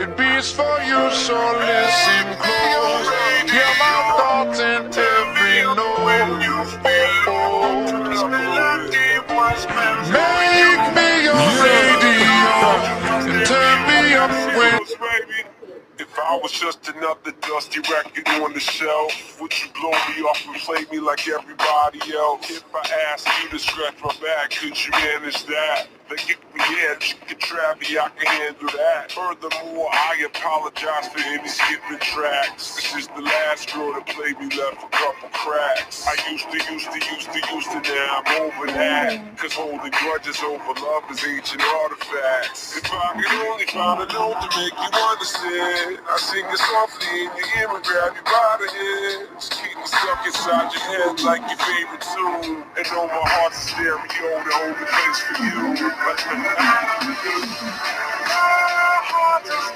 It beats for you, so listen close. Hear my thoughts in every note. Make me your radio and turn me up when. If I was just another dusty record on the shelf, would you blow me off and play me like everybody else? If I asked you to scratch my back, could you manage that? Then give me head, chicken trappy, I can handle that. Furthermore, I apologize for any skipping tracks. This is the last girl that played me, left a couple cracks. I used to, now I'm over that. Cause holding grudges over love is ancient artifacts. If I could only find a note to make you understand, I sing it softly in your ear and grab you by the hands. Keep me stuck inside your head like your favorite tune. And know my heart's a stereo, the only place for you.